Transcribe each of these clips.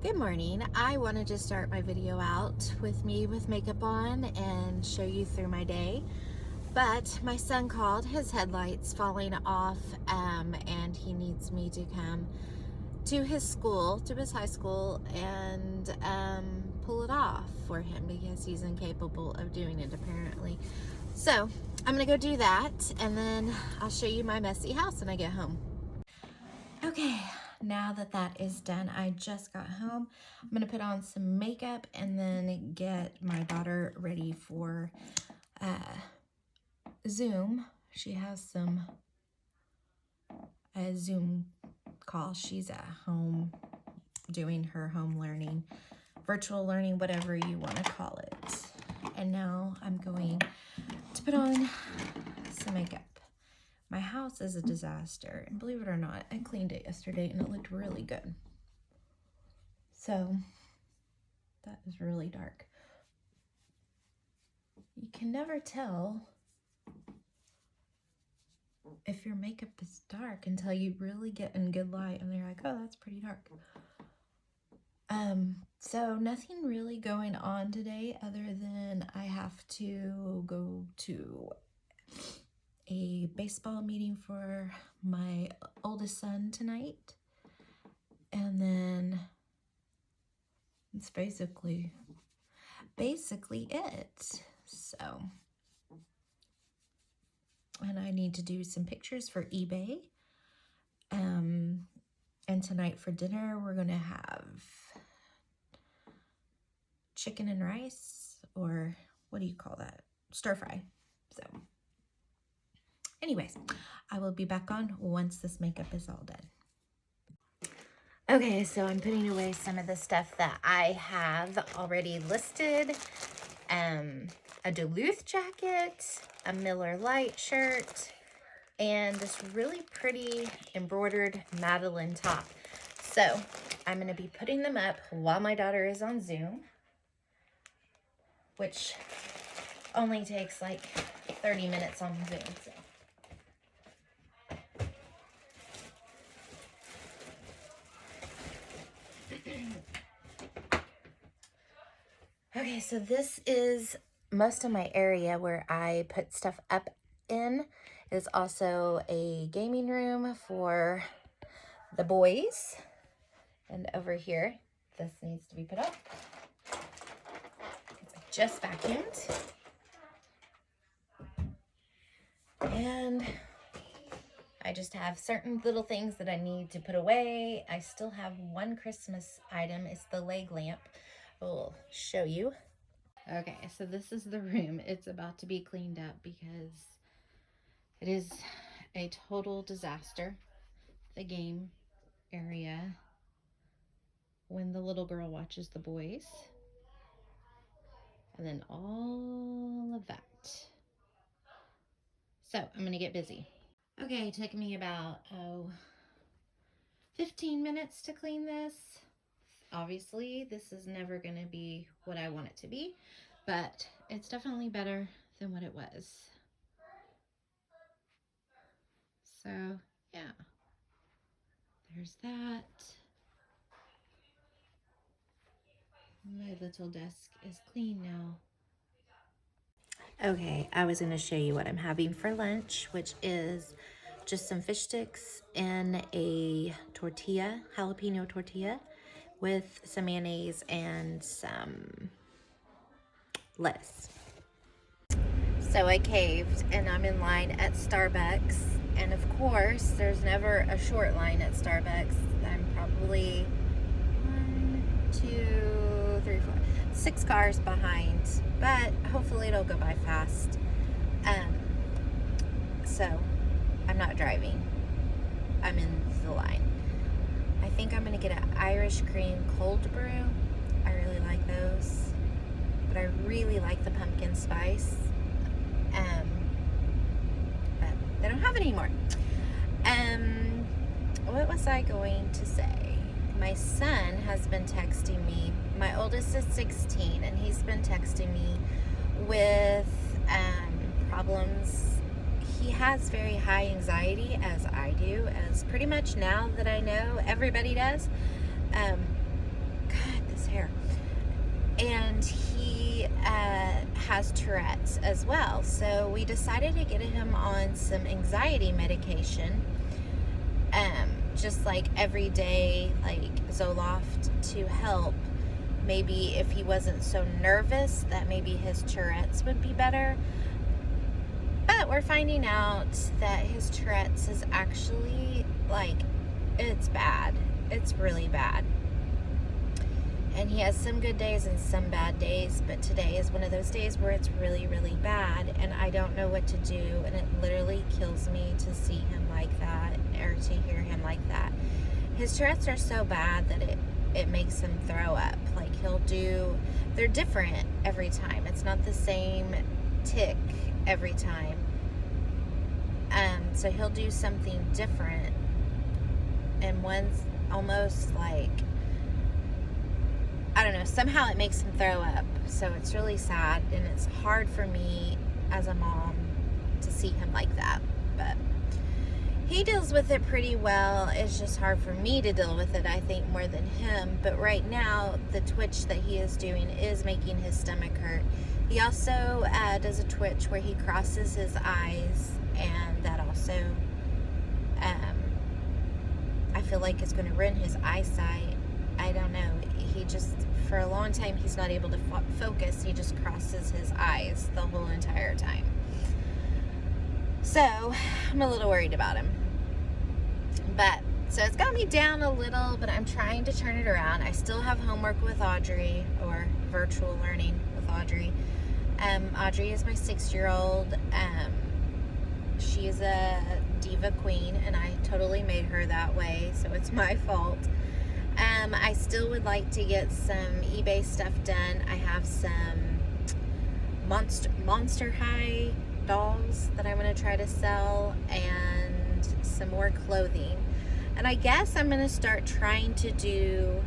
Good morning. I wanted to start my video out with me with makeup on and show you through my day. But my son called, his headlights falling off, and he needs me to come to his school, to his high school, and pull it off for him because he's incapable of doing it apparently. So I'm gonna go do that, and then I'll show you my messy house when I get home. Okay, now that that is done, I just got home. I'm gonna put on some makeup and then get my daughter ready for Zoom. She has some Zoom call. She's at home doing her home learning, virtual learning, whatever you want to call it. And now I'm going to put on some makeup. My house is a disaster, and believe it or not, I cleaned it yesterday and it looked really good. So that is really dark. You can never tell if your makeup is dark until you really get in good light and you're like, oh, that's pretty dark. So nothing really going on today other than I have to go to a baseball meeting for my oldest son tonight, and then it's basically it. So, and I need to do some pictures for eBay. And tonight for dinner we're gonna have chicken and rice, or what do you call that? Stir fry. So anyways, I will be back on once this makeup is all done. Okay, so I'm putting away some of the stuff that I have already listed. A Duluth jacket, a Miller Lite shirt, and this really pretty embroidered Madeline top. So I'm going to be putting them up while my daughter is on Zoom, which only takes like 30 minutes on Zoom. So. Okay, so this is most of my area where I put stuff up in. It is also a gaming room for the boys. And over here, this needs to be put up. I just vacuumed. And I just have certain little things that I need to put away. I still have one Christmas item. It's the leg lamp. I'll show you. Okay, so this is the room. It's about to be cleaned up because it is a total disaster. The game area when the little girl watches the boys. And then all of that. So I'm going to get busy. Okay, it took me about 15 minutes to clean this. Obviously, this is never going to be what I want it to be, but it's definitely better than what it was. So, yeah. There's that. My little desk is clean now. Okay, I was going to show you what I'm having for lunch, which is just some fish sticks and a tortilla, jalapeno tortilla, with some mayonnaise and some lettuce. So I caved and I'm in line at Starbucks. And of course, there's never a short line at Starbucks. I'm probably 6 cars behind, but hopefully it'll go by fast. So I'm not driving. I'm in the line. I think I'm gonna get an Irish cream cold brew. I really like those, but I really like the pumpkin spice. But they don't have it anymore. What was I going to say? My son has been texting me. My oldest is 16, and he's been texting me with problems. He has very high anxiety, as I do, as pretty much now that I know everybody does, has Tourette's as well. So we decided to get him on some anxiety medication, just like everyday, like Zoloft, to help. Maybe if he wasn't so nervous, that maybe his Tourette's would be better. But we're finding out that his Tourette's is actually, like, it's bad. It's really bad. And he has some good days and some bad days, but today is one of those days where it's really, really bad, and I don't know what to do, and it literally kills me to see him like that, or to hear him like that. His Tourette's are so bad that it makes him throw up. Like, they're different every time. It's not the same tick every time. So he'll do something different, and one's almost like, I don't know, somehow it makes him throw up. So it's really sad, and it's hard for me as a mom to see him like that. But he deals with it pretty well. It's just hard for me to deal with it, I think, more than him. But right now, the twitch that he is doing is making his stomach hurt. He also does a twitch where he crosses his eyes, and that also, I feel like it's going to ruin his eyesight. I don't know. He just, for a long time, he's not able to focus. He just crosses his eyes the whole entire time. So, I'm a little worried about him. So it's got me down a little, but I'm trying to turn it around. I still have homework with Audrey, or virtual learning with Audrey. Audrey is my 6-year-old. She is a diva queen, and I totally made her that way, so it's my fault. I still would like to get some eBay stuff done. I have some Monster High dolls that I'm going to try to sell, and some more clothing. And I guess I'm going to start trying to do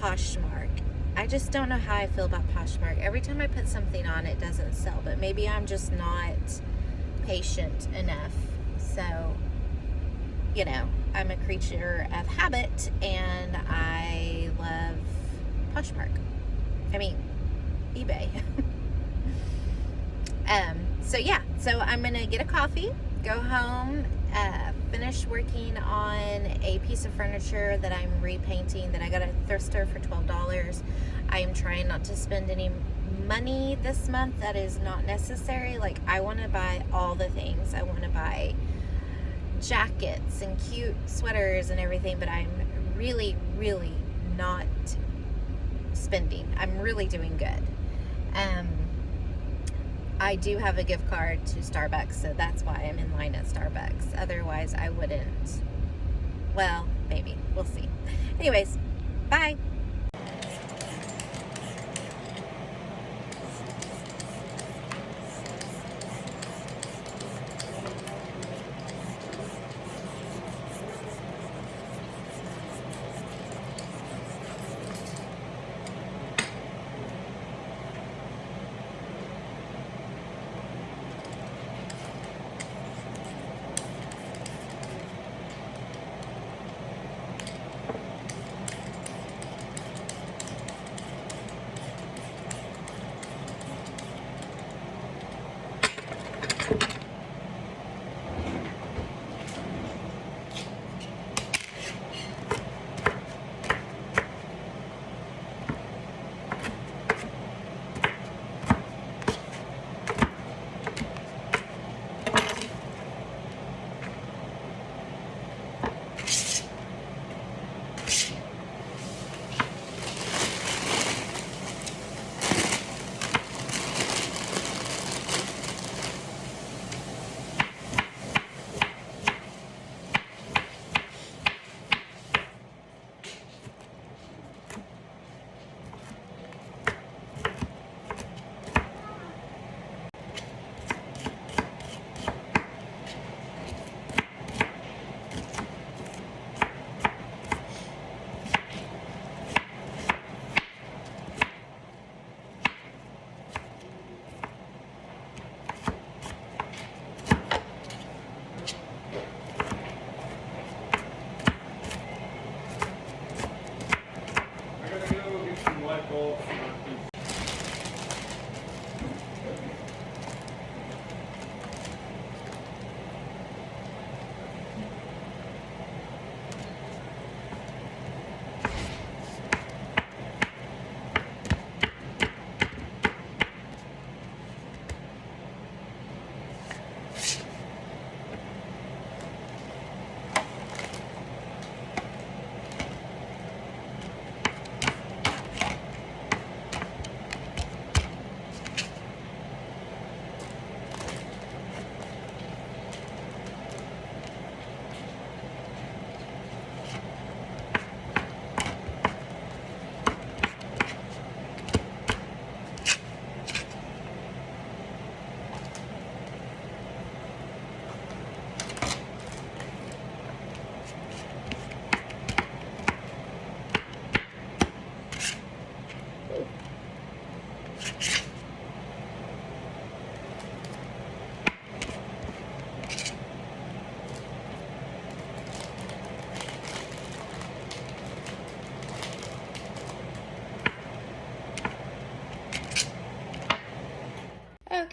Poshmark. I just don't know how I feel about Poshmark. Every time I put something on, it doesn't sell, but maybe I'm just not patient enough. So, you know, I'm a creature of habit, and I love Poshmark. I mean, eBay. So yeah, so I'm gonna get a coffee, go home, finish working on a piece of furniture that I'm repainting that I got at a thrift store for $12. I am trying not to spend any money this month that is not necessary. Like, I want to buy all the things. I want to buy jackets and cute sweaters and everything, but I'm really, really not spending. I'm really doing good. I do have a gift card to Starbucks, so that's why I'm in line at Starbucks. Otherwise, I wouldn't. Well, maybe. We'll see. Anyways, bye.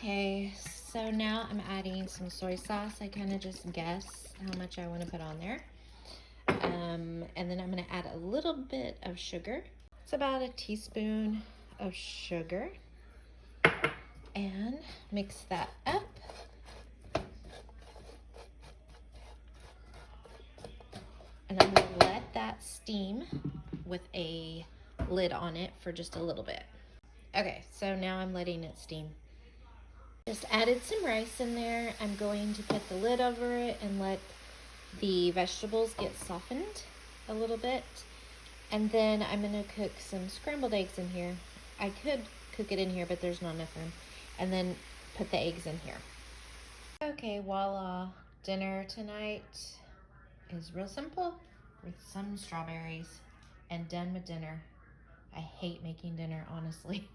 Okay, so now I'm adding some soy sauce. I kind of just guess how much I want to put on there. And then I'm going to add a little bit of sugar. It's about a teaspoon of sugar. And mix that up. And I'm going to let that steam with a lid on it for just a little bit. Okay, so now I'm letting it steam. Just added some rice in there. I'm going to put the lid over it and let the vegetables get softened a little bit. And then I'm going to cook some scrambled eggs in here. I could cook it in here, but there's not enough room. And then put the eggs in here. Okay, voila. Dinner tonight is real simple with some strawberries and done with dinner. I hate making dinner, honestly.